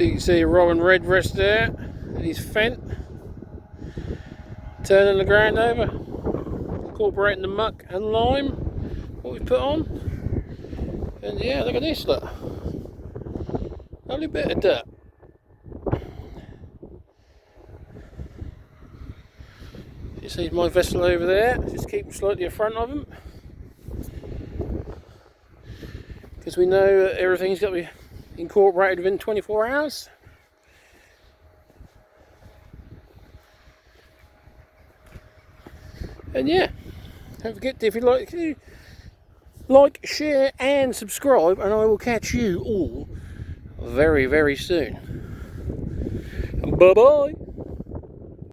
So you can see rolling redbreast there, and his fendt, turning the ground over, incorporating the muck and lime, what we put on. And yeah, look at this, look. Lovely bit of dirt. You see my vessel over there, just keep them slightly in front of them. Because we know that everything's got to be incorporated within 24 hours. And yeah, don't forget, if you like, share and subscribe, and I will catch you all very, very soon. Bye bye.